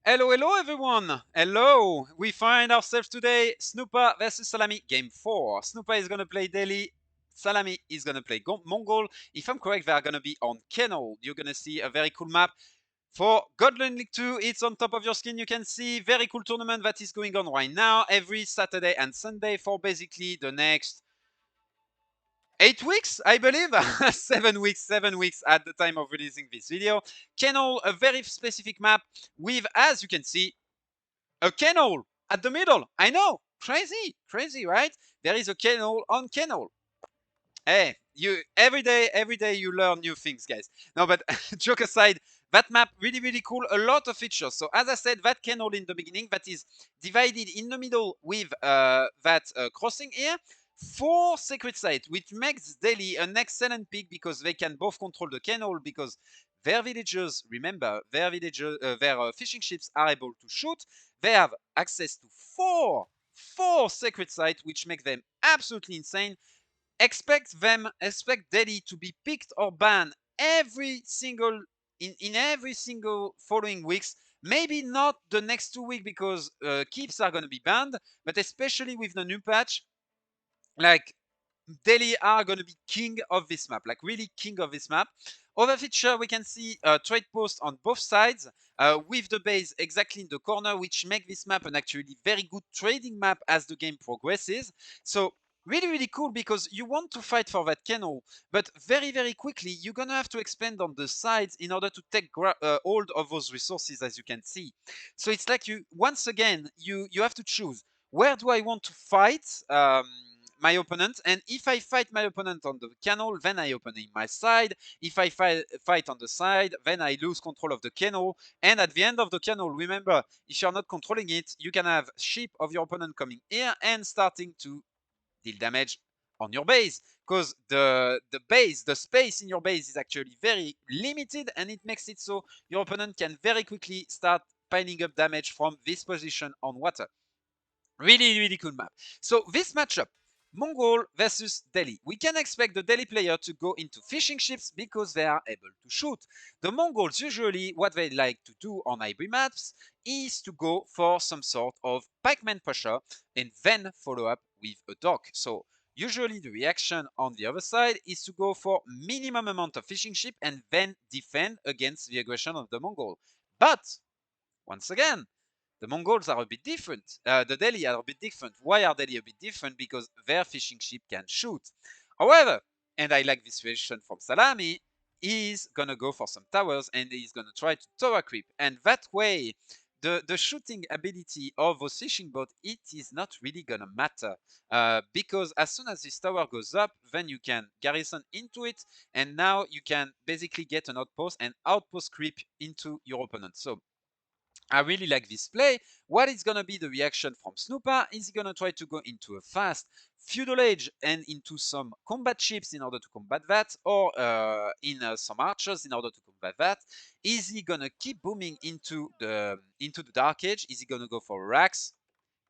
Hello, hello everyone! Hello! We find ourselves today, Snoopa versus Szalami, game 4. Snoopa is gonna play Delhi, Szalami is gonna play Mongol. If I'm correct, they are gonna be on Kennel. You're gonna see a very cool map. For Godland League 2, it's on top of your screen. You can see very cool tournament that is going on right now every Saturday and Sunday for basically the next 8 weeks, I believe. 7 weeks at the time of releasing this video. Kennel, a very specific map with, as you can see, a kennel at the middle. I know, crazy, right? There is a kennel on kennel. Hey, you every day you learn new things, guys. No, but joke aside, that map really cool. A lot of features. So as I said, that kennel in the beginning that is divided in the middle with that crossing here. 4 secret sites, which makes Delhi an excellent pick because they can both control the kennel because their villagers, remember, their fishing ships are able to shoot. They have access to four secret sites, which make them absolutely insane. Expect Delhi to be picked or banned every single in every single following weeks. Maybe not the next 2 weeks because keeps are going to be banned, but especially with the new patch, like Delhi are going to be king of this map, like really king of this map. Other feature, we can see trade post on both sides with the base exactly in the corner, which make this map an actually very good trading map as the game progresses. So really cool because you want to fight for that kennel, but very quickly you're gonna have to expand on the sides in order to take hold of those resources, as you can see. So it's like you once again you have to choose, where do I want to fight my opponent, and if I fight my opponent on the kennel, then I open in my side. If I fight on the side, then I lose control of the kennel. And at the end of the kennel, remember, if you're not controlling it, you can have ship of your opponent coming here and starting to deal damage on your base, because the space in your base is actually very limited, and it makes it so your opponent can very quickly start piling up damage from this position on water. Really cool map. So this matchup, Mongol versus Delhi. We can expect the Delhi player to go into fishing ships because they are able to shoot. The Mongols, usually what they like to do on hybrid maps is to go for some sort of pikeman pusher and then follow up with a dock. So usually the reaction on the other side is to go for minimum amount of fishing ship and then defend against the aggression of the Mongol. But once again, the Mongols are a bit different. The Delhi are a bit different. Why are Delhi a bit different? Because their fishing ship can shoot. However, and I like this suggestion from Szalami, he's gonna go for some towers and he's gonna try to tower creep. And that way, the shooting ability of those fishing boat, it is not really gonna matter. Because as soon as this tower goes up, then you can garrison into it, and now you can basically get an outpost and outpost creep into your opponent. So I really like this play. What is going to be the reaction from Snoopa? Is he going to try to go into a fast feudal age and into some combat ships in order to combat that, or in some archers in order to combat that? Is he going to keep booming into the dark age? Is he going to go for racks?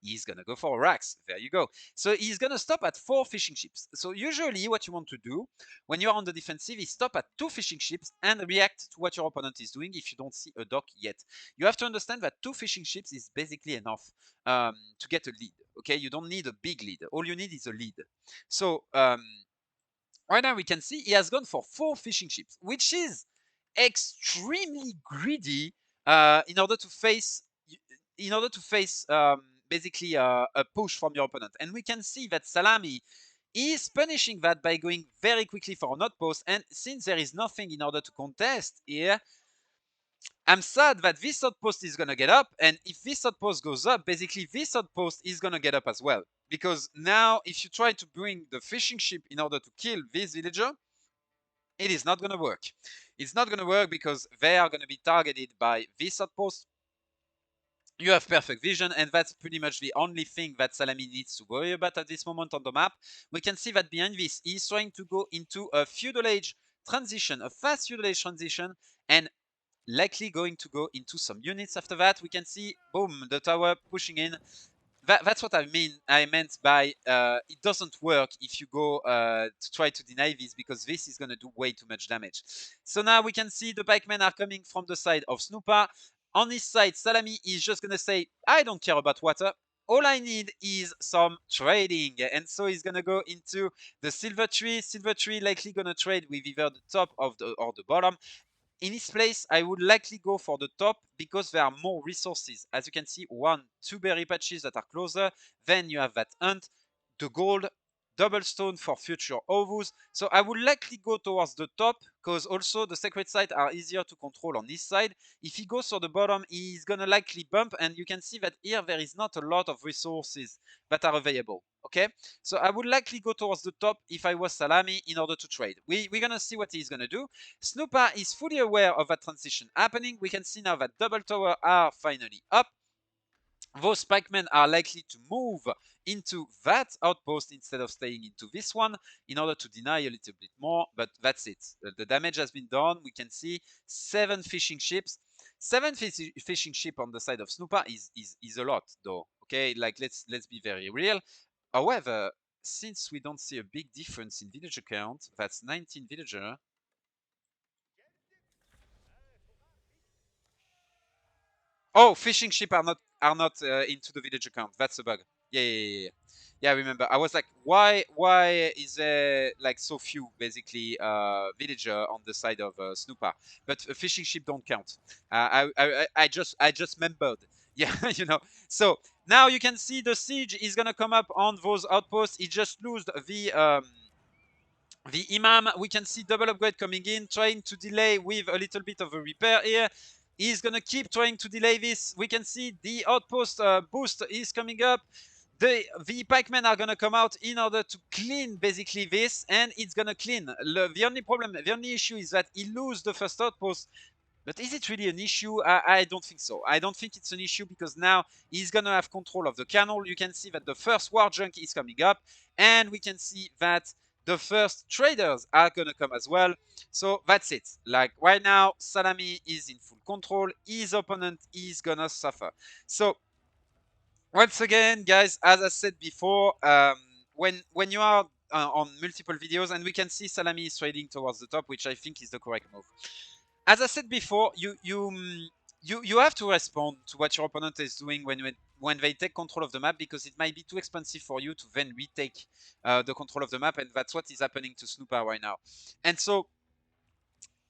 He's going to go for racks. There you go. So he's going to stop at 4 fishing ships. So usually what you want to do when you are on the defensive is stop at 2 fishing ships and react to what your opponent is doing if you don't see a dock yet. You have to understand that 2 fishing ships is basically enough to get a lead. Okay, you don't need a big lead. All you need is a lead. So right now we can see he has gone for 4 fishing ships, which is extremely greedy in order to face basically a push from your opponent. And we can see that Szalami is punishing that by going very quickly for an outpost. And since there is nothing in order to contest here, I'm sad that this outpost is going to get up. And if this outpost goes up, basically this outpost is going to get up as well. Because now if you try to bring the fishing ship in order to kill this villager, it is not going to work. It's not going to work because they are going to be targeted by this outpost. You have perfect vision, and that's pretty much the only thing that Szalami needs to worry about at this moment on the map. We can see that behind this, he's trying to go into a feudal age transition, a fast feudal age transition, and likely going to go into some units after that. We can see, boom, the tower pushing in. That's what I meant by it doesn't work if you go to try to deny this, because this is going to do way too much damage. So now we can see the pikemen are coming from the side of Snoopa. On his side, Szalami is just gonna say, I don't care about water. All I need is some trading. And so he's gonna go into the silver tree. Silver tree likely gonna trade with either the top of the or the bottom. In this place, I would likely go for the top because there are more resources. As you can see, 1, 2 berry patches that are closer. Then you have that hunt, the gold, double stone for future ovus. So I would likely go towards the top because also the sacred sites are easier to control on this side. If he goes for the bottom, he's gonna likely bump, and you can see that here there is not a lot of resources that are available. Okay, so I would likely go towards the top if I was Szalami in order to trade. We're gonna see what he's gonna do. Snoopa is fully aware of that transition happening. We can see now that double tower are finally up. Those pikemen are likely to move into that outpost instead of staying into this one in order to deny a little bit more, but that's it. The damage has been done. We can see 7 fishing ships. 7 fishing ship on the side of Snoopa is a lot, though. Okay, like let's be very real. However, since we don't see a big difference in villager count, that's 19 villager. Oh, fishing ship are not into the village account. That's a bug. Yeah. Yeah, I remember. I was like, why is there like so few basically villager on the side of Snoopa? But fishing ship don't count. I just remembered. Yeah, you know. So now you can see the siege is gonna come up on those outposts. He just lost the Imam. We can see double upgrade coming in, trying to delay with a little bit of a repair here. He's gonna keep trying to delay this. We can see the outpost boost is coming up. The pikemen are gonna come out in order to clean basically this, and it's gonna clean. The only issue is that he loses the first outpost. But is it really an issue? I don't think so. I don't think it's an issue because now he's going to have control of the canal. You can see that the first war junk is coming up, and we can see that the first traders are going to come as well. So that's it. Like right now, Szalami is in full control. His opponent is going to suffer. So once again, guys, as I said before, when you are on multiple videos, and we can see Szalami is trading towards the top, which I think is the correct move. As I said before, you have to respond to what your opponent is doing when they take control of the map, because it might be too expensive for you to then retake the control of the map, and that's what is happening to Snoopa right now. And so,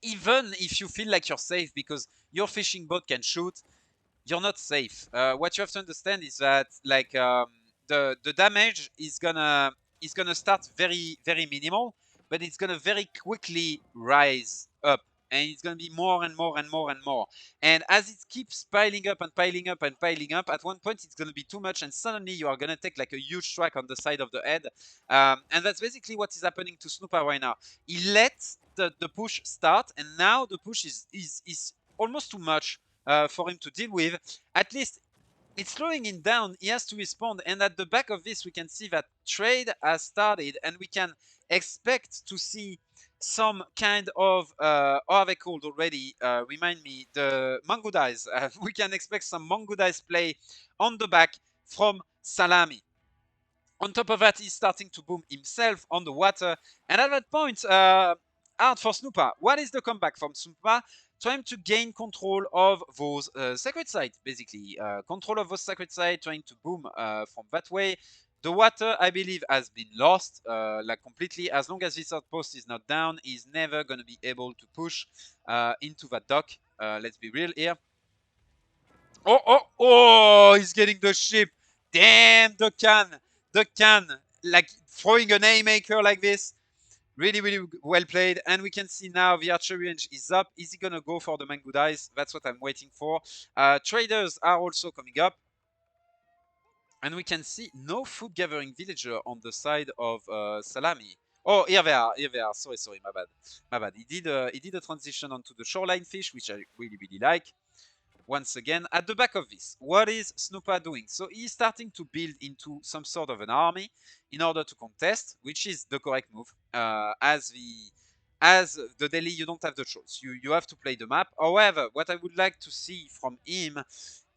even if you feel like you're safe because your fishing boat can shoot, you're not safe. What you have to understand is that like the damage is gonna start very minimal, but it's gonna very quickly rise up, and it's gonna be more and more and more and more. And as it keeps piling up and piling up and piling up, at one point it's gonna be too much, and suddenly you are gonna take like a huge strike on the side of the head. And that's basically what is happening to Snoopa right now. He lets the push start, and now the push is almost too much for him to deal with. At least it's slowing him down. He has to respond. And at the back of this, we can see that trade has started, and we can expect to see some kind of, how are they called already? Remind me, the Mango Dice. We can expect some Mango Dice play on the back from Szalami. On top of that, he's starting to boom himself on the water. And at that point, hard for Snoopa. What is the comeback from Snoopa? Trying to gain control of those sacred sites, basically. Control of those sacred sites, trying to boom from that way. The water, I believe, has been lost like completely. As long as this outpost is not down, he's never going to be able to push into that dock. Let's be real here. Oh, he's getting the ship. Damn, the can. Like throwing an haymaker like this. Really well played. And we can see now the archery range is up. Is he gonna go for the mango dice? That's what I'm waiting for. Traders are also coming up. And we can see no food gathering villager on the side of Szalami. Oh, here they are. Sorry, my bad. He did a transition onto the shoreline fish, which I really like. Once again, at the back of this, what is Snoopa doing? So he's starting to build into some sort of an army in order to contest, which is the correct move. As the daily, you don't have the choice. You have to play the map. However, what I would like to see from him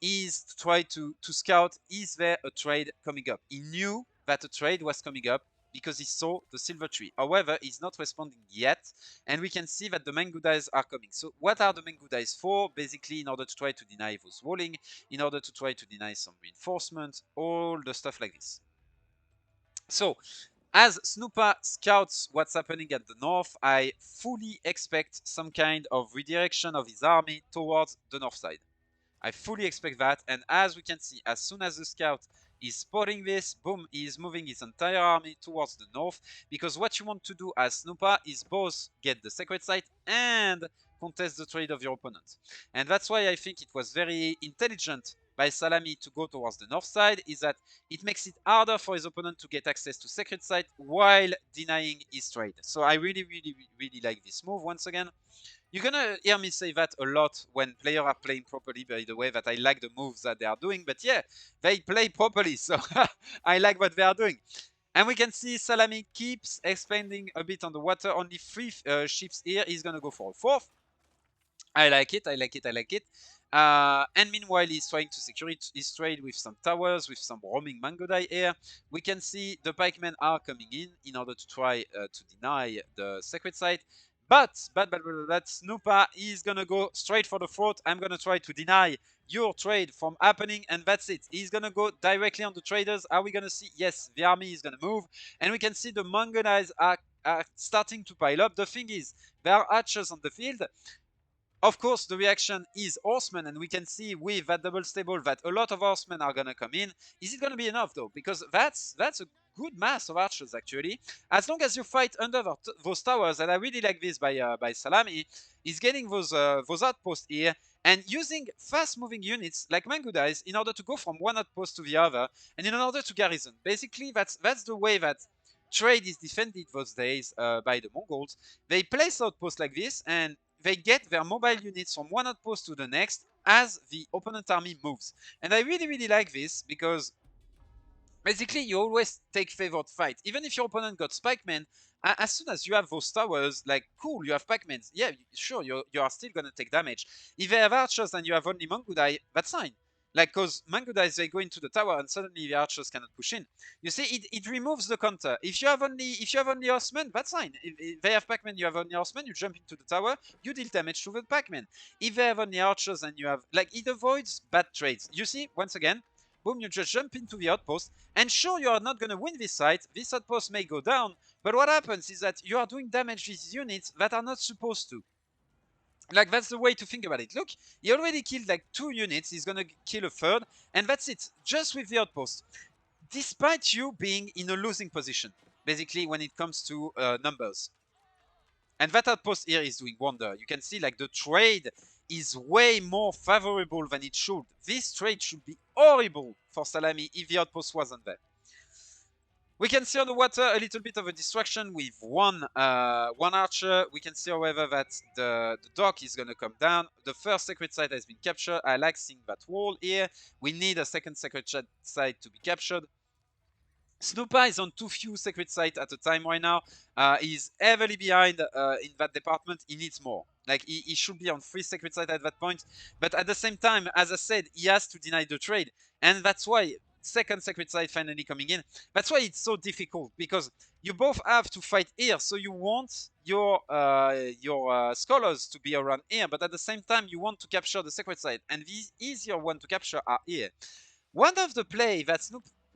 is to try to scout, is there a trade coming up? He knew that a trade was coming up. because he saw the silver tree. However, he's not responding yet, and we can see that the main good eyes are coming. So what are the main good eyes for? Basically, in order to try to deny those walling, in order to try to deny some reinforcement, all the stuff like this. So as Snoopa scouts what's happening at the north, I fully expect some kind of redirection of his army towards the north side. I fully expect that, and as we can see, as soon as the scout is spotting this, boom, he is moving his entire army towards the north, because what you want to do as Snoopa is both get the sacred site and contest the trade of your opponent. And that's why I think it was very intelligent by Salami to go towards the north side, is that it makes it harder for his opponent to get access to sacred site while denying his trade. So I really like this move once again. You're gonna hear me say that a lot when players are playing properly, by the way, that I like the moves that they are doing, but yeah, they play properly, so I like what they are doing. And we can see Salami keeps expanding a bit on the water, only 3 ships here, he's gonna go for a 4th. I like it. And meanwhile, he's trying to secure his trade with some towers, with some roaming Mangodai here. We can see the pikemen are coming in order to try to deny the sacred site. But Snoopa is gonna go straight for the throat. I'm gonna try to deny your trade from happening, and that's it. He's gonna go directly on the traders. Are we gonna see? Yes, the army is gonna move, and we can see the Mangodais are starting to pile up. The thing is, there are archers on the field. Of course, the reaction is horsemen, and we can see with that double stable that a lot of horsemen are gonna come in. Is it gonna be enough though? Because that's a good mass of archers actually. As long as you fight under those towers, and I really like this by Salami, is getting those outposts here and using fast-moving units like Mangudais in order to go from one outpost to the other, and in order to garrison. Basically, that's the way that trade is defended those days by the Mongols. They place outposts like this, and they get their mobile units from one outpost to the next as the opponent army moves. And I really like this because basically you always take favored fight. Even if your opponent got pikemen, as soon as you have those towers, like cool, you have pikemen, yeah, sure, you are still gonna take damage. If they have archers and you have only Mangudai, that's fine. Like, cause Mangudai, they go into the tower and suddenly the archers cannot push in. You see, it removes the counter. If you have only horsemen, that's fine. If they have pikemen, you have only horsemen, you jump into the tower, you deal damage to the pikemen. If they have only archers and you have, like, it avoids bad trades. You see, once again, boom, you just jump into the outpost, and sure, you are not going to win this fight. This outpost may go down, but what happens is that you are doing damage to these units that are not supposed to. Like, that's the way to think about it. Look, he already killed like 2 units, he's gonna kill a 3rd, and that's it, just with the outpost. Despite you being in a losing position, basically, when it comes to numbers. And that outpost here is doing wonder. You can see like the trade is way more favorable than it should. This trade should be horrible for Salami if the outpost wasn't there. We can see on the water a little bit of a distraction with one archer. We can see, however, that the dock is going to come down. The first sacred site has been captured. I like seeing that wall here. We need a second sacred site to be captured. Snoopa is on too few sacred sites at a time right now. He's heavily behind in that department. He needs more. Like, he should be on 3 sacred sites at that point. But at the same time, as I said, he has to deny the trade. And that's why second sacred site finally coming in. That's why it's so difficult, because you both have to fight here. So you want your scholars to be around here, but at the same time, you want to capture the sacred site. And the easier one to capture are here. One of the play that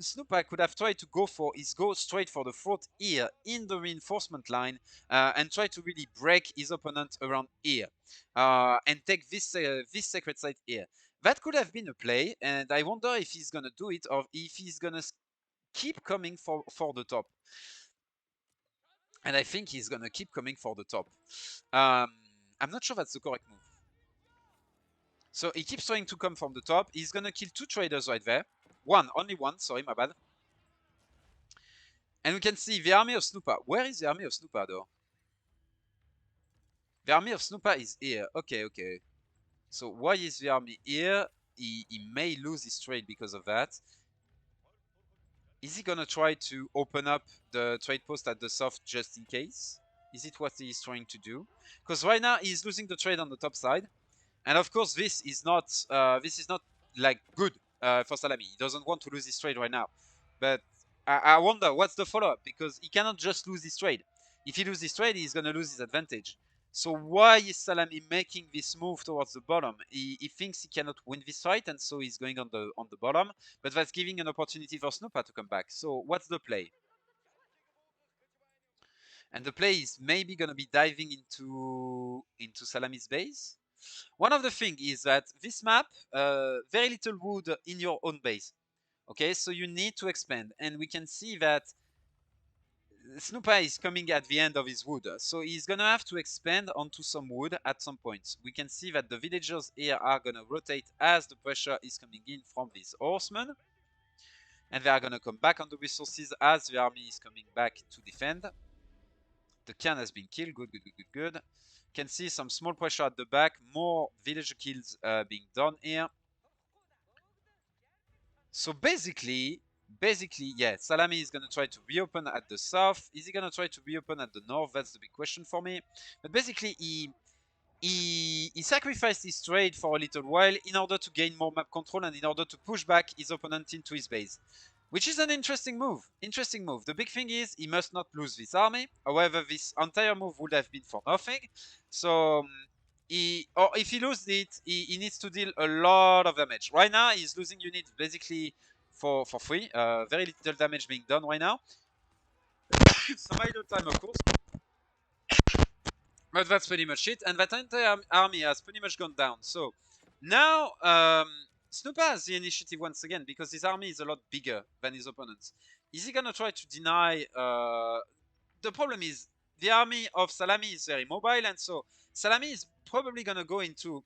Snoopa could have tried to go for is go straight for the throat here in the reinforcement line and try to really break his opponent around here and take this sacred site here. That could have been a play, and I wonder if he's gonna do it or if he's gonna keep coming for the top. And I think he's gonna keep coming for the top. I'm not sure that's the correct move. So he keeps trying to come from the top. He's gonna kill 2 traders right there. Only one, sorry, my bad. And we can see the army of Snoopa. Where is the army of Snoopa, though? The army of Snoopa is here. Okay. So why is the army here? He may lose his trade because of that. Is he gonna try to open up the trade post at the south just in case? Is it what he's trying to do? Because right now he's losing the trade on the top side. And of course this is not like good for Salami. He doesn't want to lose his trade right now. But I wonder what's the follow-up, because he cannot just lose this trade. If he loses this trade, he's gonna lose his advantage. So why is Szalami making this move towards the bottom? He thinks he cannot win this fight, and so he's going on the bottom. But that's giving an opportunity for Snoopa to come back. So what's the play? And the play is maybe gonna be diving into Szalami's base. One of the things is that this map, very little wood in your own base. Okay, so you need to expand, and we can see that Snoopa is coming at the end of his wood, so he's gonna have to expand onto some wood at some point. We can see that the villagers here are gonna rotate as the pressure is coming in from these horsemen, and they are gonna come back on the resources as the army is coming back to defend. The Khan has been killed. Good, good, good, good, good. Can see some small pressure at the back. More villager kills being done here. So basically, yeah, Szalami is going to try to reopen at the south. Is he going to try to reopen at the north? That's the big question for me. But basically, he sacrificed his trade for a little while in order to gain more map control and in order to push back his opponent into his base. Which is an interesting move. Interesting move. The big thing is he must not lose this army. However, this entire move would have been for nothing. So or if he loses it, he needs to deal a lot of damage. Right now, he's losing units basically for free. Very little damage being done right now. Some idle time, of course. But that's pretty much it. And that entire army has pretty much gone down. So now Snoopa has the initiative once again because his army is a lot bigger than his opponents. Is he going to try to deny... the problem is the army of Szalami is very mobile, and so Szalami is probably going to go into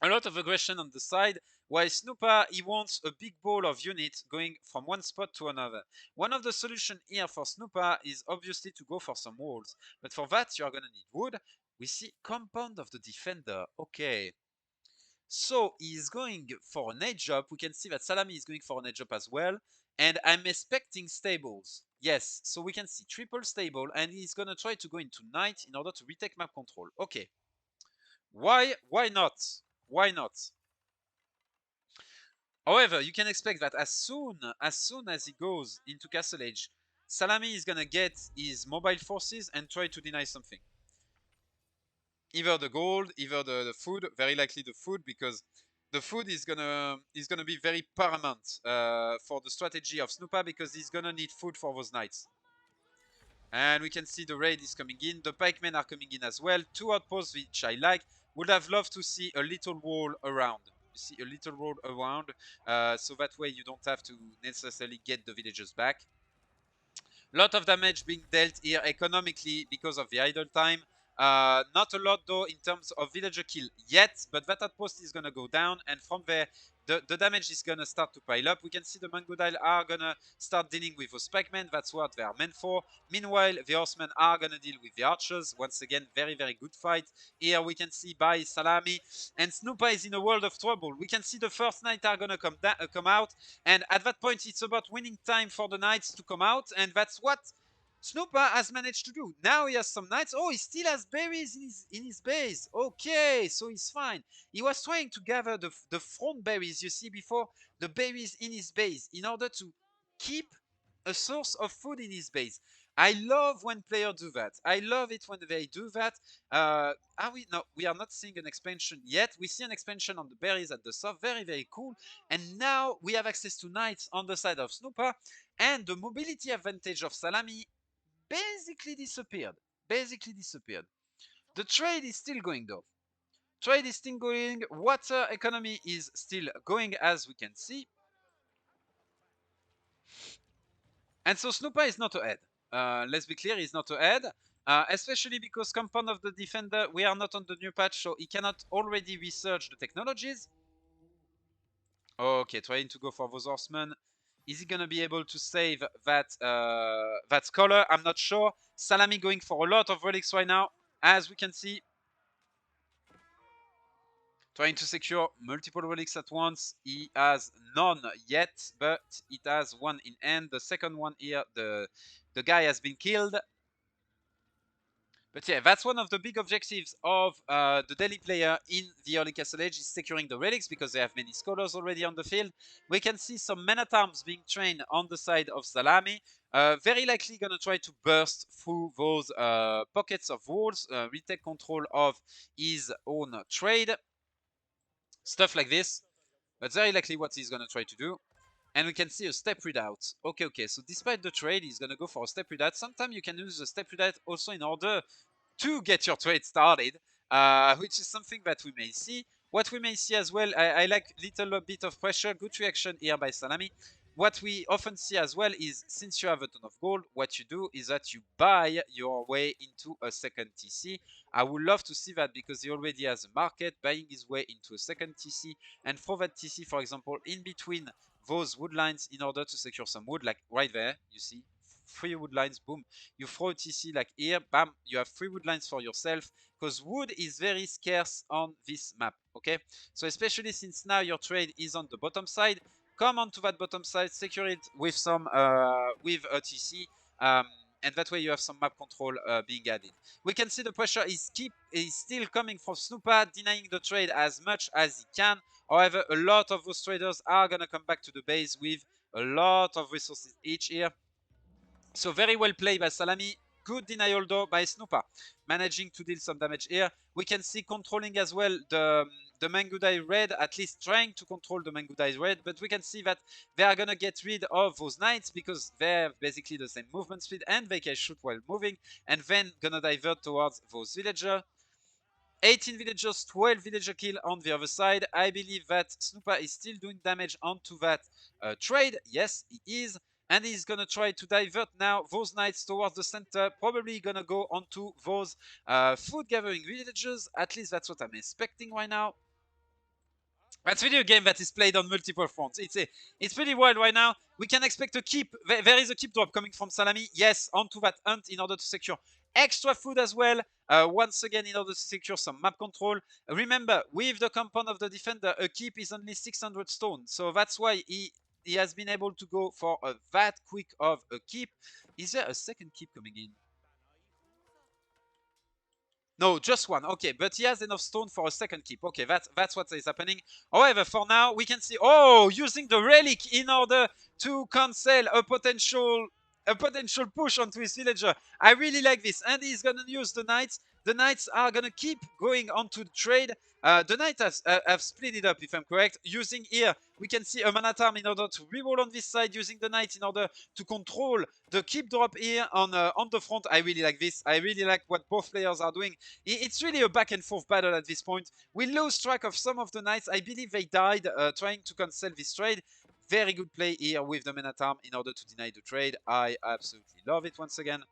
a lot of aggression on the side, while Snoopa, he wants a big ball of units going from one spot to another. One of the solutions here for Snoopa is obviously to go for some walls, but for that you are going to need wood. We see compound of the defender. Okay. So he's going for an edge up. We can see that Szalami is going for an edge up as well. And I'm expecting stables. Yes, so we can see triple stable, and he's going to try to go into knight in order to retake map control. Okay. Why not? Why not? However, you can expect that as soon as he goes into Castle Age, Szalami is gonna get his mobile forces and try to deny something. Either the gold, either the food, very likely the food, because the food is gonna be very paramount for the strategy of Snoopa, because he's gonna need food for those knights. And we can see the raid is coming in. The pikemen are coming in as well. Two outposts, which I like. Would have loved to see a little wall around. You see a little wall around, so that way you don't have to necessarily get the villagers back. Lot of damage being dealt here economically because of the idle time. Not a lot though in terms of villager kill yet, but that outpost is gonna go down, and from there the damage is gonna start to pile up. We can see the Mangodile are gonna start dealing with those pikemen. That's what they are meant for. Meanwhile, the horsemen are gonna deal with the archers. Once again, very, very good fight. Here we can see by Szalami, and Snoopa is in a world of trouble. We can see the first knight are gonna come out, and at that point it's about winning time for the knights to come out, and that's what Snoopa has managed to do. Now he has some knights. Oh, he still has berries in his base. Okay, so he's fine. He was trying to gather the front berries, you see before, the berries in his base, in order to keep a source of food in his base. I love when players do that. I love it when they do that. No, we are not seeing an expansion yet. We see an expansion on the berries at the south. Very, very cool. And now we have access to knights on the side of Snoopa. And the mobility advantage of Szalami basically disappeared. The trade is still going though. Trade is still going. Water economy is still going, as we can see. And so Snoopa is not ahead. Let's be clear, he's not ahead. Especially because compound of the defender, we are not on the new patch, so he cannot already research the technologies. Okay, trying to go for those horsemen. Is he gonna be able to save that scholar? I'm not sure. Szalami going for a lot of relics right now, as we can see. Trying to secure multiple relics at once. He has none yet, but it has one in hand. The second one here, the guy has been killed. But yeah, that's one of the big objectives of the Delhi player in the early Castle Age is securing the relics because they have many scholars already on the field. We can see some men-at-arms being trained on the side of Szalami. Very likely going to try to burst through those pockets of walls, retake control of his own trade. Stuff like this. That's very likely what he's going to try to do. And we can see a step readout. Okay, so despite the trade, he's going to go for a step readout. Sometimes you can use a step readout also in order to get your trade started, which is something that we may see. What we may see as well, I like little bit of pressure, good reaction here by Szalami. What we often see as well is, since you have a ton of gold, what you do is that you buy your way into a second TC. I would love to see that because he already has a market, buying his way into a second TC. And for that TC, for example, in between those wood lines in order to secure some wood, like right there, you see, 3 wood lines, boom. You throw a TC like here, bam, you have 3 wood lines for yourself, because wood is very scarce on this map, okay? So especially since now your trade is on the bottom side, come onto that bottom side, secure it with some with a TC, and that way you have some map control being added. We can see the pressure is still coming from Snoopa, denying the trade as much as he can. However, a lot of those traders are gonna come back to the base with a lot of resources each here. So very well played by Szalami. Good denial though by Snoopa, managing to deal some damage here. We can see controlling as well the Mangudai Red, at least trying to control the Mangudai Red, but we can see that they are gonna get rid of those knights because they have basically the same movement speed and they can shoot while moving, and then gonna divert towards those villagers. 18 villagers, 12 villager kill on the other side. I believe that Snoopa is still doing damage onto that trade. Yes, he is. And he's going to try to divert now those knights towards the center. Probably going to go onto those food gathering villagers. At least that's what I'm expecting right now. That's really a game that is played on multiple fronts. It's pretty wild right now. We can expect a keep. There is a keep drop coming from Szalami. Yes, onto that hunt in order to secure extra food as well. Once again, in order to secure some map control. Remember, with the compound of the defender, a keep is only 600 stone. So that's why he has been able to go for that quick of a keep. Is there a second keep coming in? No, just one. Okay, but he has enough stone for a second keep. Okay, that's what is happening. However, for now, we can see, oh, using the relic in order to cancel a potential push onto his villager. I really like this. And he's going to use the knights. The knights are going to keep going onto the trade. The knights have split it up, if I'm correct. Using here, we can see a man-at-arm in order to reroll on this side, using the knights in order to control the keep drop here on the front. I really like this. I really like what both players are doing. It's really a back and forth battle at this point. We lose track of some of the knights. I believe they died trying to cancel this trade. Very good play here with the men-at-arm in order to deny the trade. I absolutely love it once again.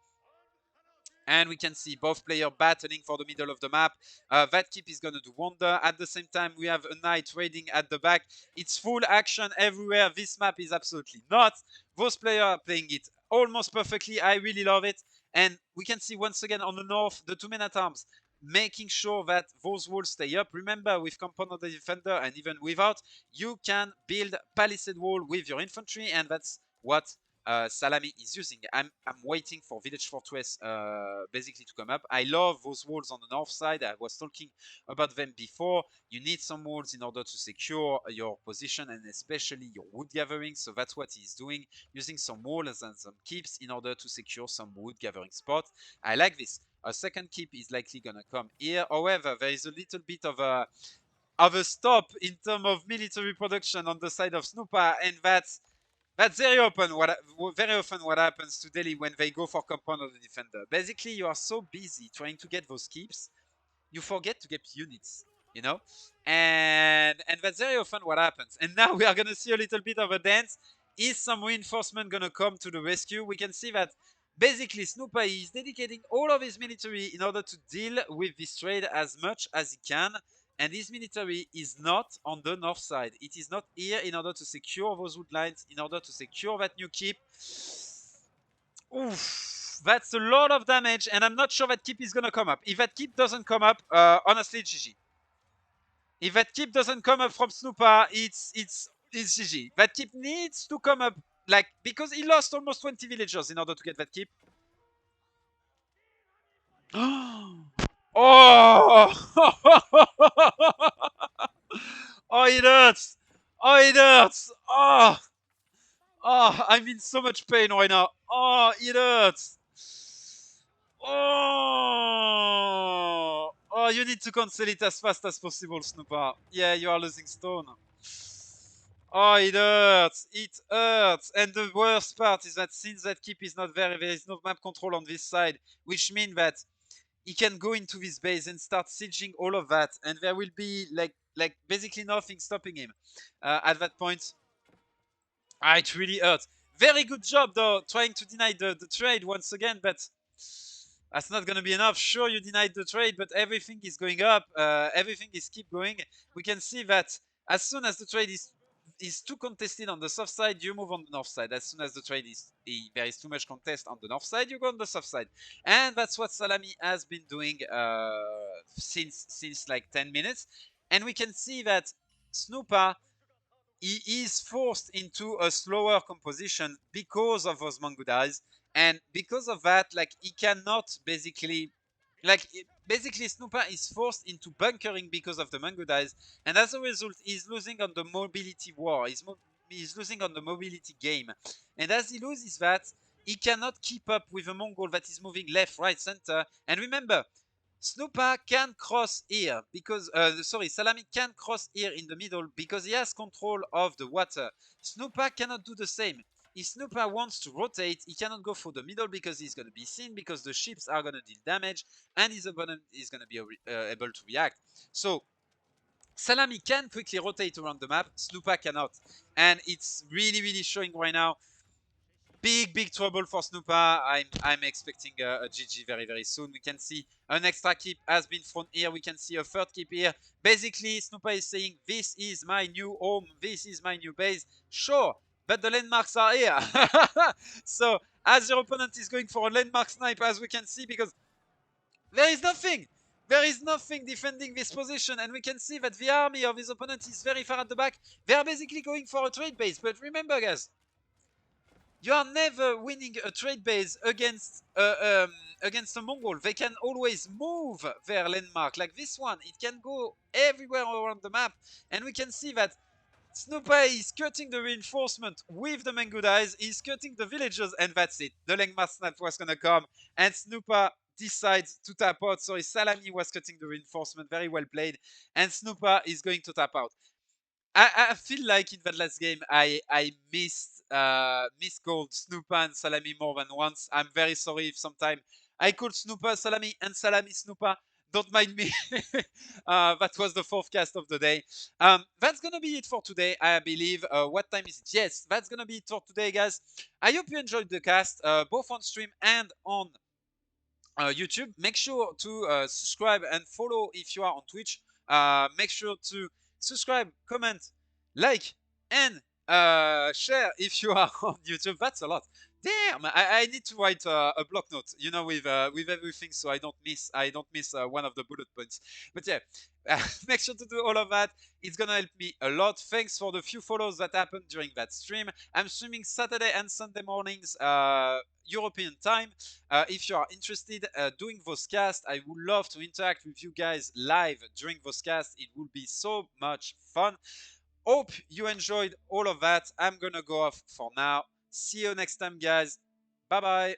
And we can see both players battling for the middle of the map. That keep is going to do wonder. At the same time, we have a knight raiding at the back. It's full action everywhere. This map is absolutely not. Those players are playing it almost perfectly. I really love it. And we can see once again on the north, the 2 men-at-arms making sure that those walls stay up. Remember, with compound of the defender and even without, you can build palisade wall with your infantry, and that's what Szalami is using. I'm waiting for Village Fortress basically to come up. I love those walls on the north side. I was talking about them before. You need some walls in order to secure your position and especially your wood gathering. So that's what he's doing, using some walls and some keeps in order to secure some wood gathering spots. I like this. A second keep is likely gonna come here. However, there is a little bit of a stop in terms of military production on the side of Snoopa, and that's very often what happens to Delhi when they go for compound of the defender. Basically, you are so busy trying to get those keeps, you forget to get units, you know? And that's very often what happens. And now we are gonna see a little bit of a dance. Is some reinforcement gonna come to the rescue? We can see that basically Snoopa is dedicating all of his military in order to deal with this trade as much as he can. And his military is not on the north side. It is not here in order to secure those wood lines, in order to secure that new keep. Oof, that's a lot of damage, and I'm not sure that keep is gonna come up. If that keep doesn't come up, honestly, it's GG. If that keep doesn't come up from Snoopa, it's GG. That keep needs to come up, like, because he lost almost 20 villagers in order to get that keep. Oh! Oh, it hurts! Oh, it hurts! Oh! Oh, I'm in so much pain right now. Oh, it hurts! Oh! Oh, you need to cancel it as fast as possible, Snoopa. Yeah, you are losing stone. Oh, it hurts. It hurts. And the worst part is that since that keep is not there is no map control on this side, which means that he can go into this base and start sieging all of that, and there will be like basically nothing stopping him at that point. Ah, it really hurts. Very good job though, trying to deny the trade once again, but that's not going to be enough. Sure, you denied the trade, but everything is going up. Everything is keep going. We can see that as soon as the trade is too contested on the soft side, you move on the north side. As soon as the trade there is too much contest on the north side, you go on the soft side, and that's what Szalami has been doing since like 10 minutes. And we can see that Snoopa, he is forced into a slower composition because of those Mongo dies, and because of that, like he cannot basically, basically Snoopa is forced into bunkering because of the Mongo dies, and as a result, he's losing on the mobility war. He's losing on the mobility game, and as he loses that, he cannot keep up with a Mongol that is moving left, right, center. And remember, Snoopa can cross here because, sorry, Szalami can cross here in the middle because he has control of the water. Snoopa cannot do the same. If Snoopa wants to rotate, he cannot go for the middle because he's going to be seen, because the ships are going to deal damage, and his opponent is going to be able to react. So Szalami can quickly rotate around the map, Snoopa cannot. And it's really, really showing right now. Big trouble for Snoopa. I'm expecting a GG very, very soon. We can see an extra keep has been thrown here. We can see a third keep here. Basically, Snoopa is saying, this is my new home. This is my new base. Sure, but the landmarks are here. So, as your opponent is going for a landmark snipe, as we can see, because there is nothing. There is nothing defending this position, and we can see that the army of his opponent is very far at the back. They are basically going for a trade base. But remember, guys, you are never winning a trade base against a Mongol. They can always move their landmark. Like this one, it can go everywhere around the map. And we can see that Snoopa is cutting the reinforcement with the Mangudais. He's cutting the villagers, and that's it. The landmark snap was going to come, and Snoopa decides to tap out. Sorry, Szalami was cutting the reinforcement. Very well played. And Snoopa is going to tap out. I feel like in that last game I miscalled Snoopa and Szalami more than once. I'm very sorry if sometime I called Snoopa Szalami and Szalami Snoopa. Don't mind me. That was the fourth cast of the day. That's gonna be it for today, I believe. What time is it? Yes, that's gonna be it for today, guys. I hope you enjoyed the cast, both on stream and on YouTube. Make sure to subscribe and follow if you are on Twitch. Make sure to subscribe, comment, like, and share if you are on YouTube. That's a lot. Damn, I need to write a block note, you know, with everything, so I don't miss one of the bullet points. But yeah, make sure to do all of that. It's gonna help me a lot. Thanks for the few follows that happened during that stream. I'm streaming Saturday and Sunday mornings, European time. If you are interested doing those casts, I would love to interact with you guys live during those casts. It will be so much fun. Hope you enjoyed all of that. I'm gonna go off for now. See you next time, guys. Bye bye.